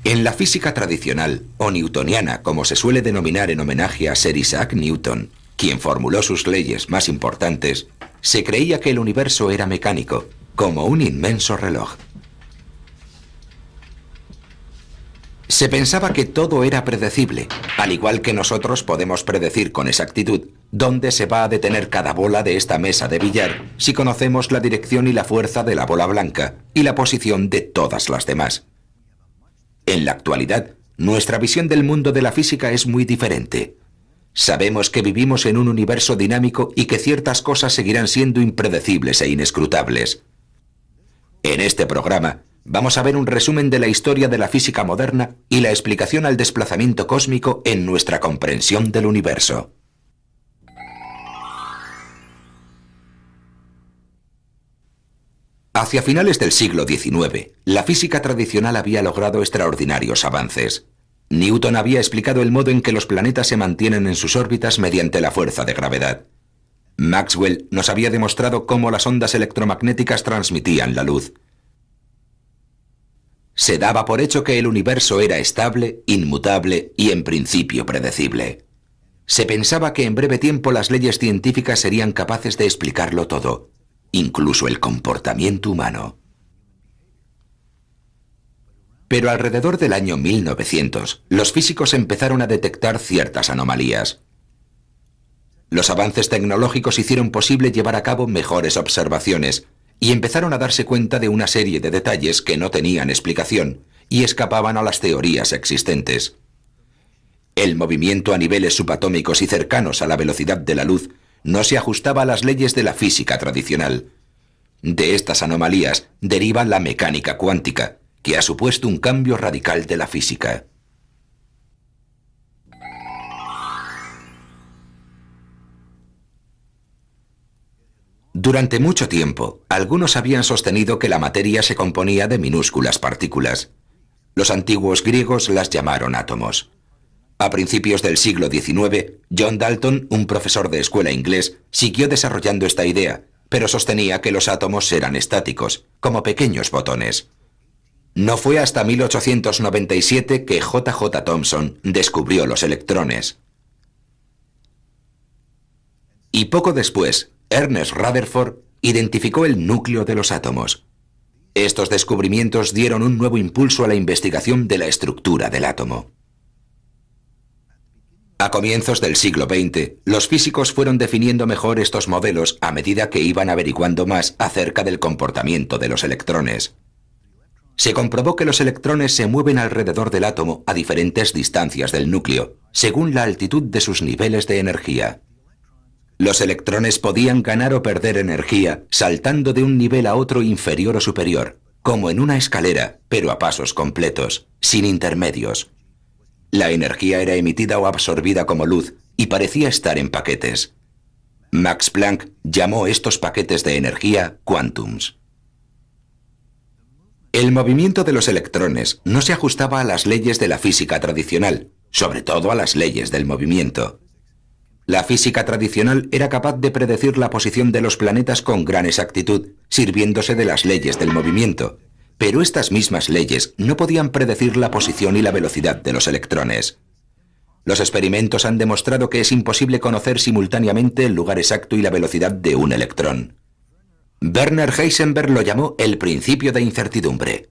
En la física tradicional, o newtoniana, como se suele denominar en homenaje a Sir Isaac Newton, quien formuló sus leyes más importantes, se creía que el universo era mecánico, como un inmenso reloj. Se pensaba que todo era predecible, al igual que nosotros podemos predecir con exactitud dónde se va a detener cada bola de esta mesa de billar si conocemos la dirección y la fuerza de la bola blanca y la posición de todas las demás. En la actualidad, nuestra visión del mundo de la física es muy diferente. Sabemos que vivimos en un universo dinámico y que ciertas cosas seguirán siendo impredecibles e inescrutables. En este programa, vamos a ver un resumen de la historia de la física moderna y la explicación al desplazamiento cósmico en nuestra comprensión del universo. Hacia finales del siglo XIX, la física tradicional había logrado extraordinarios avances. Newton había explicado el modo en que los planetas se mantienen en sus órbitas mediante la fuerza de gravedad. Maxwell nos había demostrado cómo las ondas electromagnéticas transmitían la luz. Se daba por hecho que el universo era estable, inmutable y en principio predecible. Se pensaba que en breve tiempo las leyes científicas serían capaces de explicarlo todo, incluso el comportamiento humano. Pero alrededor del año 1900, los físicos empezaron a detectar ciertas anomalías. Los avances tecnológicos hicieron posible llevar a cabo mejores observaciones y empezaron a darse cuenta de una serie de detalles que no tenían explicación y escapaban a las teorías existentes. El movimiento a niveles subatómicos y cercanos a la velocidad de la luz no se ajustaba a las leyes de la física tradicional. De estas anomalías deriva la mecánica cuántica, que ha supuesto un cambio radical de la física. Durante mucho tiempo, algunos habían sostenido que la materia se componía de minúsculas partículas. Los antiguos griegos las llamaron átomos. A principios del siglo XIX, John Dalton, un profesor de escuela inglés, siguió desarrollando esta idea, pero sostenía que los átomos eran estáticos, como pequeños botones. No fue hasta 1897 que J.J. Thomson descubrió los electrones. Y poco después, Ernest Rutherford identificó el núcleo de los átomos. Estos descubrimientos dieron un nuevo impulso a la investigación de la estructura del átomo. A comienzos del siglo XX, los físicos fueron definiendo mejor estos modelos a medida que iban averiguando más acerca del comportamiento de los electrones. Se comprobó que los electrones se mueven alrededor del átomo a diferentes distancias del núcleo, según la altitud de sus niveles de energía. Los electrones podían ganar o perder energía saltando de un nivel a otro inferior o superior, como en una escalera, pero a pasos completos, sin intermedios. La energía era emitida o absorbida como luz y parecía estar en paquetes. Max Planck llamó estos paquetes de energía quantums. El movimiento de los electrones no se ajustaba a las leyes de la física tradicional, sobre todo a las leyes del movimiento. La física tradicional era capaz de predecir la posición de los planetas con gran exactitud, sirviéndose de las leyes del movimiento. Pero estas mismas leyes no podían predecir la posición y la velocidad de los electrones. Los experimentos han demostrado que es imposible conocer simultáneamente el lugar exacto y la velocidad de un electrón. Werner Heisenberg lo llamó el principio de incertidumbre.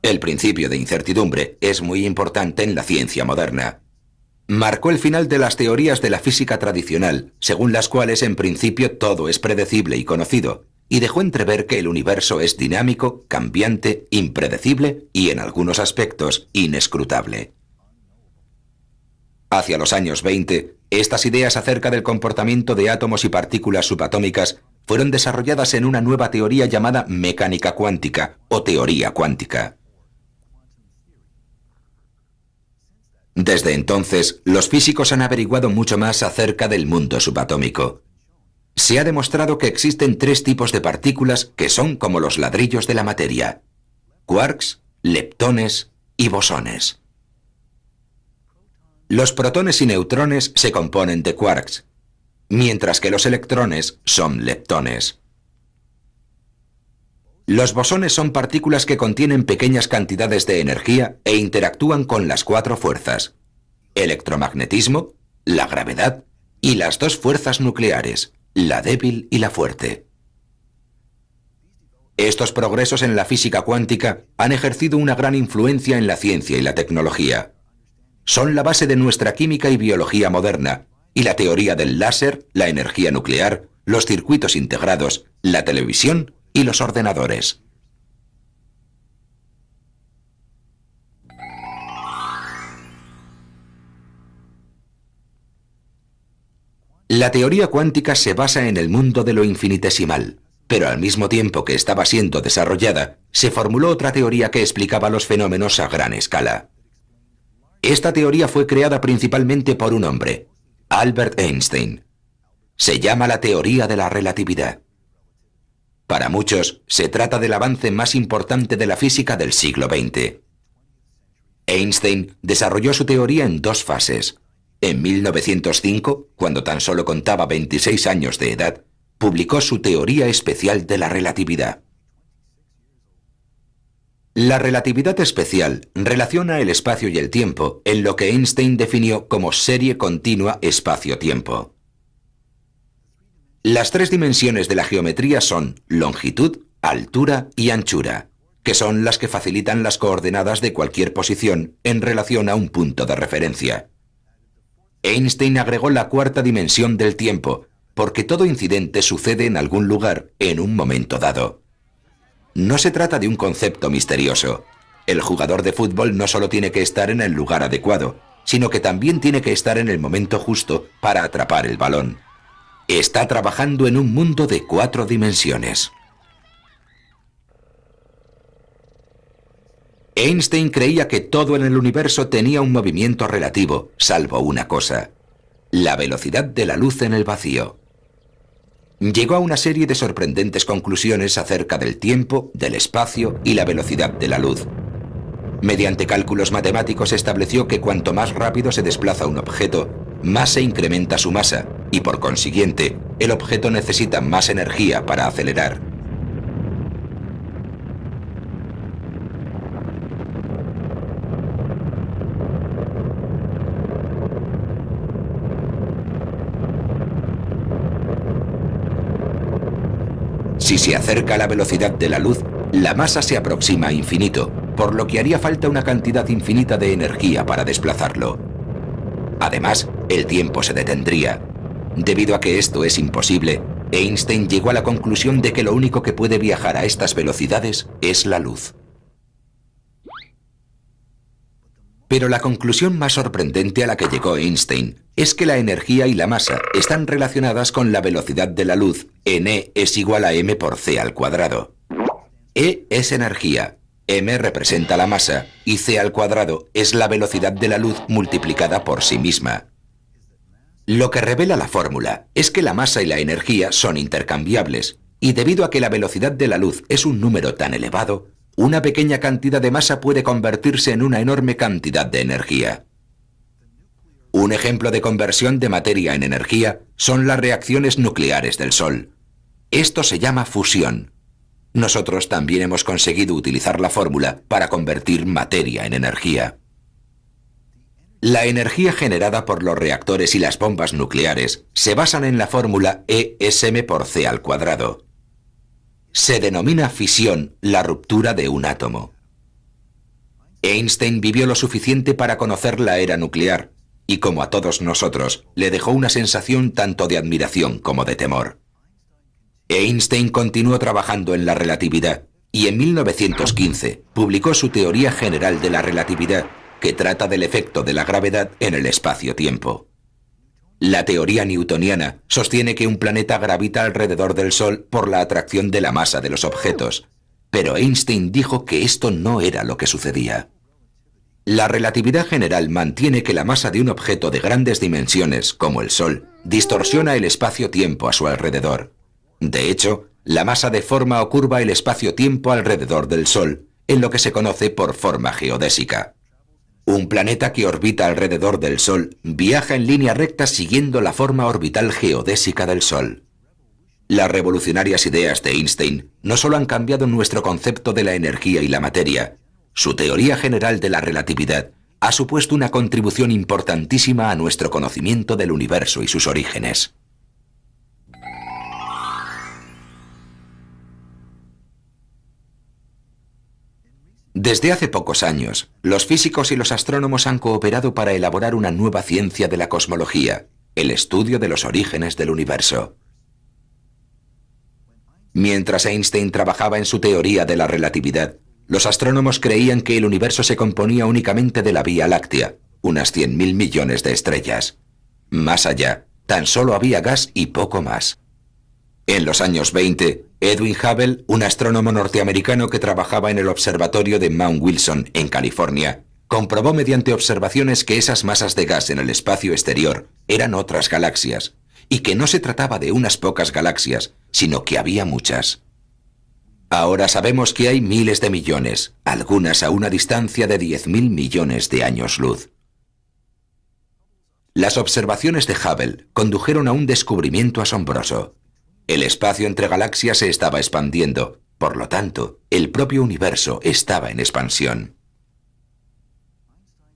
El principio de incertidumbre es muy importante en la ciencia moderna. Marcó el final de las teorías de la física tradicional, según las cuales en principio todo es predecible y conocido, y dejó entrever que el universo es dinámico, cambiante, impredecible y, en algunos aspectos, inescrutable. Hacia los años 20, estas ideas acerca del comportamiento de átomos y partículas subatómicas fueron desarrolladas en una nueva teoría llamada mecánica cuántica o teoría cuántica. Desde entonces, los físicos han averiguado mucho más acerca del mundo subatómico. Se ha demostrado que existen tres tipos de partículas que son como los ladrillos de la materia: quarks, leptones y bosones. Los protones y neutrones se componen de quarks, mientras que los electrones son leptones. Los bosones son partículas que contienen pequeñas cantidades de energía e interactúan con las 4 fuerzas: electromagnetismo, la gravedad y las 2 fuerzas nucleares, la débil y la fuerte. Estos progresos en la física cuántica han ejercido una gran influencia en la ciencia y la tecnología. Son la base de nuestra química y biología moderna, y la teoría del láser, la energía nuclear, los circuitos integrados, la televisión y los ordenadores. La teoría cuántica se basa en el mundo de lo infinitesimal, pero al mismo tiempo que estaba siendo desarrollada, se formuló otra teoría que explicaba los fenómenos a gran escala. Esta teoría fue creada principalmente por un hombre, Albert Einstein. Se llama la teoría de la relatividad. Para muchos, se trata del avance más importante de la física del siglo XX. Einstein desarrolló su teoría en 2 fases. En 1905, cuando tan solo contaba 26 años de edad, publicó su teoría especial de la relatividad. La relatividad especial relaciona el espacio y el tiempo en lo que Einstein definió como serie continua espacio-tiempo. Las 3 dimensiones de la geometría son longitud, altura y anchura, que son las que facilitan las coordenadas de cualquier posición en relación a un punto de referencia. Einstein agregó la 4ª dimensión del tiempo, porque todo incidente sucede en algún lugar en un momento dado. No se trata de un concepto misterioso. El jugador de fútbol no solo tiene que estar en el lugar adecuado, sino que también tiene que estar en el momento justo para atrapar el balón. Está trabajando en un mundo de 4 dimensiones. Einstein creía que todo en el universo tenía un movimiento relativo, salvo una cosa: la velocidad de la luz en el vacío. Llegó a una serie de sorprendentes conclusiones acerca del tiempo, del espacio y la velocidad de la luz. Mediante cálculos matemáticos estableció que cuanto más rápido se desplaza un objeto, más se incrementa su masa, y por consiguiente, el objeto necesita más energía para acelerar. Si se acerca a la velocidad de la luz, la masa se aproxima a infinito, por lo que haría falta una cantidad infinita de energía para desplazarlo. Además, el tiempo se detendría. Debido a que esto es imposible, Einstein llegó a la conclusión de que lo único que puede viajar a estas velocidades es la luz. Pero la conclusión más sorprendente a la que llegó Einstein es que la energía y la masa están relacionadas con la velocidad de la luz en E es igual a m por c al cuadrado. E es energía, m representa la masa y c al cuadrado es la velocidad de la luz multiplicada por sí misma. Lo que revela la fórmula es que la masa y la energía son intercambiables, y debido a que la velocidad de la luz es un número tan elevado, una pequeña cantidad de masa puede convertirse en una enorme cantidad de energía. Un ejemplo de conversión de materia en energía son las reacciones nucleares del Sol. Esto se llama fusión. Nosotros también hemos conseguido utilizar la fórmula para convertir materia en energía. La energía generada por los reactores y las bombas nucleares se basan en la fórmula E es m por c al cuadrado. Se denomina fisión la ruptura de un átomo. Einstein vivió lo suficiente para conocer la era nuclear, y como a todos nosotros, le dejó una sensación tanto de admiración como de temor. Einstein continuó trabajando en la relatividad, y en 1915 publicó su teoría general de la relatividad, que trata del efecto de la gravedad en el espacio-tiempo. La teoría newtoniana sostiene que un planeta gravita alrededor del Sol por la atracción de la masa de los objetos, pero Einstein dijo que esto no era lo que sucedía. La relatividad general mantiene que la masa de un objeto de grandes dimensiones, como el Sol, distorsiona el espacio-tiempo a su alrededor. De hecho, la masa deforma o curva el espacio-tiempo alrededor del Sol, en lo que se conoce por forma geodésica. Un planeta que orbita alrededor del Sol viaja en línea recta siguiendo la forma orbital geodésica del Sol. Las revolucionarias ideas de Einstein no solo han cambiado nuestro concepto de la energía y la materia, su teoría general de la relatividad ha supuesto una contribución importantísima a nuestro conocimiento del universo y sus orígenes. Desde hace pocos años, los físicos y los astrónomos han cooperado para elaborar una nueva ciencia de la cosmología, el estudio de los orígenes del universo. Mientras Einstein trabajaba en su teoría de la relatividad, los astrónomos creían que el universo se componía únicamente de la Vía Láctea, unas 100.000 millones de estrellas. Más allá, tan solo había gas y poco más. En los años 20, Edwin Hubble, un astrónomo norteamericano que trabajaba en el observatorio de Mount Wilson, en California, comprobó mediante observaciones que esas masas de gas en el espacio exterior eran otras galaxias, y que no se trataba de unas pocas galaxias, sino que había muchas. Ahora sabemos que hay miles de millones, algunas a una distancia de 10.000 millones de años luz. Las observaciones de Hubble condujeron a un descubrimiento asombroso. El espacio entre galaxias se estaba expandiendo, por lo tanto, el propio universo estaba en expansión.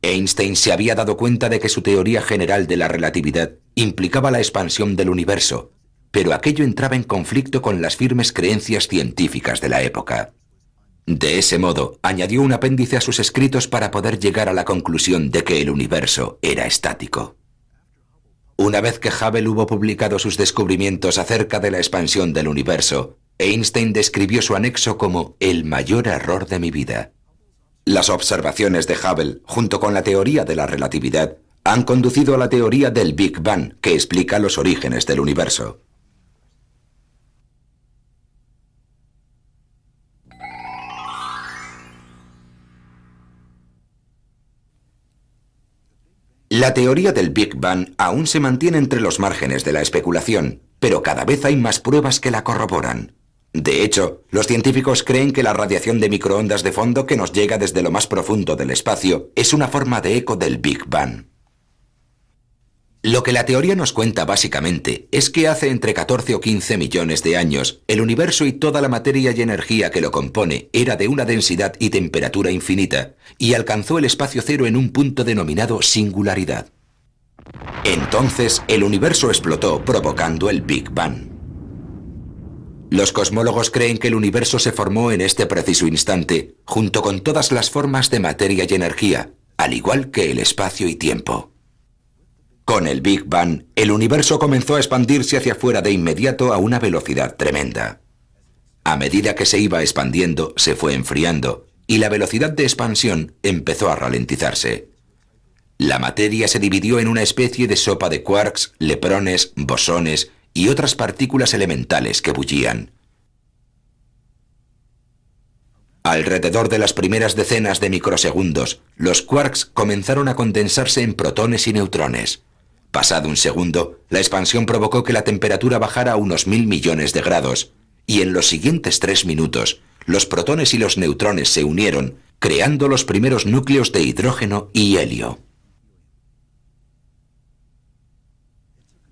Einstein se había dado cuenta de que su teoría general de la relatividad implicaba la expansión del universo, pero aquello entraba en conflicto con las firmes creencias científicas de la época. De ese modo, añadió un apéndice a sus escritos para poder llegar a la conclusión de que el universo era estático. Una vez que Hubble hubo publicado sus descubrimientos acerca de la expansión del universo, Einstein describió su anexo como el mayor error de mi vida. Las observaciones de Hubble, junto con la teoría de la relatividad, han conducido a la teoría del Big Bang, que explica los orígenes del universo. La teoría del Big Bang aún se mantiene entre los márgenes de la especulación, pero cada vez hay más pruebas que la corroboran. De hecho, los científicos creen que la radiación de microondas de fondo que nos llega desde lo más profundo del espacio es una forma de eco del Big Bang. Lo que la teoría nos cuenta básicamente es que hace entre 14 o 15 millones de años, el universo y toda la materia y energía que lo compone era de una densidad y temperatura infinita y alcanzó el espacio cero en un punto denominado singularidad. Entonces, el universo explotó provocando el Big Bang. Los cosmólogos creen que el universo se formó en este preciso instante, junto con todas las formas de materia y energía, al igual que el espacio y tiempo. Con el Big Bang, el universo comenzó a expandirse hacia afuera de inmediato a una velocidad tremenda. A medida que se iba expandiendo, se fue enfriando, y la velocidad de expansión empezó a ralentizarse. La materia se dividió en una especie de sopa de quarks, leprones, bosones y otras partículas elementales que bullían. Alrededor de las primeras decenas de microsegundos, los quarks comenzaron a condensarse en protones y neutrones. Pasado un segundo, la expansión provocó que la temperatura bajara a unos 1.000 millones de grados, y en los siguientes 3 minutos, los protones y los neutrones se unieron, creando los primeros núcleos de hidrógeno y helio.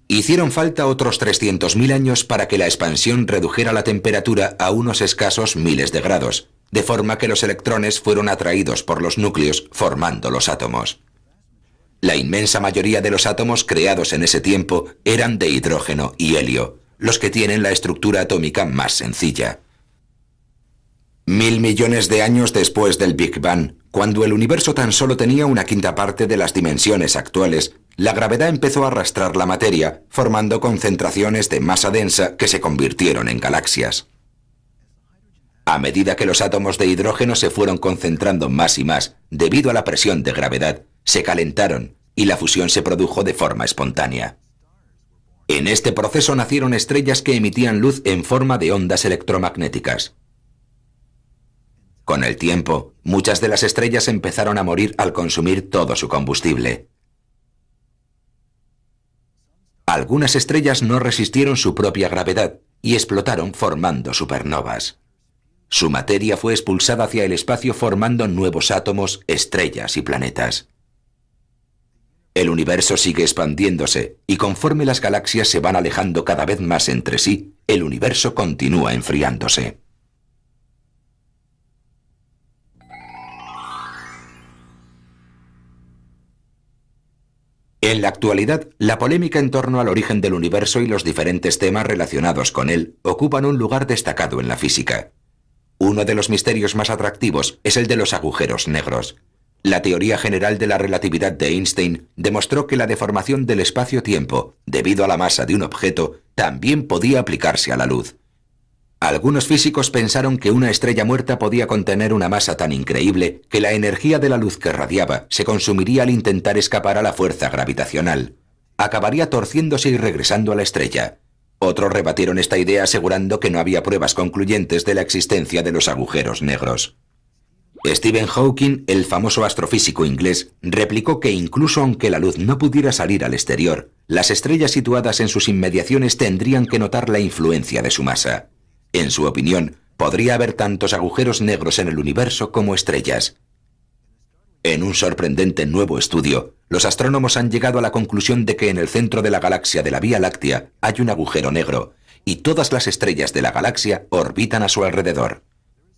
Hicieron falta otros 300.000 años para que la expansión redujera la temperatura a unos escasos miles de grados, de forma que los electrones fueron atraídos por los núcleos formando los átomos. La inmensa mayoría de los átomos creados en ese tiempo eran de hidrógeno y helio, los que tienen la estructura atómica más sencilla. 1.000 millones de años después del Big Bang, cuando el universo tan solo tenía una quinta parte de las dimensiones actuales, la gravedad empezó a arrastrar la materia, formando concentraciones de masa densa que se convirtieron en galaxias. A medida que los átomos de hidrógeno se fueron concentrando más y más, debido a la presión de gravedad, se calentaron y la fusión se produjo de forma espontánea. En este proceso nacieron estrellas que emitían luz en forma de ondas electromagnéticas. Con el tiempo, muchas de las estrellas empezaron a morir al consumir todo su combustible. Algunas estrellas no resistieron su propia gravedad y explotaron formando supernovas. Su materia fue expulsada hacia el espacio formando nuevos átomos, estrellas y planetas. El universo sigue expandiéndose y conforme las galaxias se van alejando cada vez más entre sí, el universo continúa enfriándose. En la actualidad, la polémica en torno al origen del universo y los diferentes temas relacionados con él ocupan un lugar destacado en la física. Uno de los misterios más atractivos es el de los agujeros negros. La teoría general de la relatividad de Einstein demostró que la deformación del espacio-tiempo, debido a la masa de un objeto, también podía aplicarse a la luz. Algunos físicos pensaron que una estrella muerta podía contener una masa tan increíble que la energía de la luz que radiaba se consumiría al intentar escapar a la fuerza gravitacional. Acabaría torciéndose y regresando a la estrella. Otros rebatieron esta idea asegurando que no había pruebas concluyentes de la existencia de los agujeros negros. Stephen Hawking, el famoso astrofísico inglés, replicó que incluso aunque la luz no pudiera salir al exterior, las estrellas situadas en sus inmediaciones tendrían que notar la influencia de su masa. En su opinión, podría haber tantos agujeros negros en el universo como estrellas. En un sorprendente nuevo estudio, los astrónomos han llegado a la conclusión de que en el centro de la galaxia de la Vía Láctea hay un agujero negro, y todas las estrellas de la galaxia orbitan a su alrededor.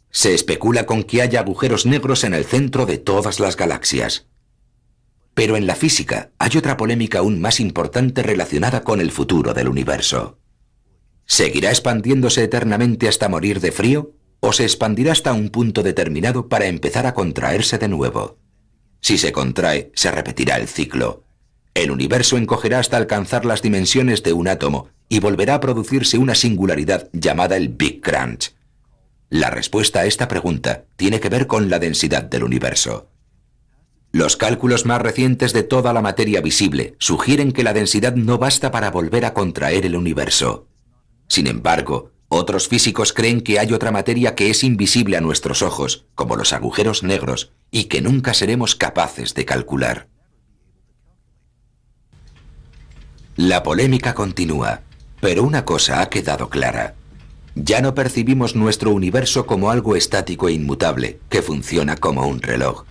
Se especula con que haya agujeros negros en el centro de todas las galaxias. Pero en la física hay otra polémica aún más importante relacionada con el futuro del universo. ¿Seguirá expandiéndose eternamente hasta morir de frío? ¿O se expandirá hasta un punto determinado para empezar a contraerse de nuevo? Si se contrae, se repetirá el ciclo. El universo encogerá hasta alcanzar las dimensiones de un átomo y volverá a producirse una singularidad llamada el Big Crunch. La respuesta a esta pregunta tiene que ver con la densidad del universo. Los cálculos más recientes de toda la materia visible sugieren que la densidad no basta para volver a contraer el universo. Sin embargo, otros físicos creen que hay otra materia que es invisible a nuestros ojos, como los agujeros negros, y que nunca seremos capaces de calcular. La polémica continúa, pero una cosa ha quedado clara. Ya no percibimos nuestro universo como algo estático e inmutable, que funciona como un reloj.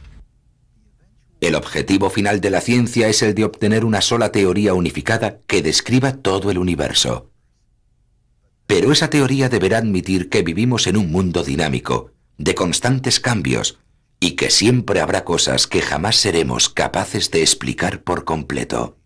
El objetivo final de la ciencia es el de obtener una sola teoría unificada que describa todo el universo. Pero esa teoría deberá admitir que vivimos en un mundo dinámico, de constantes cambios, y que siempre habrá cosas que jamás seremos capaces de explicar por completo.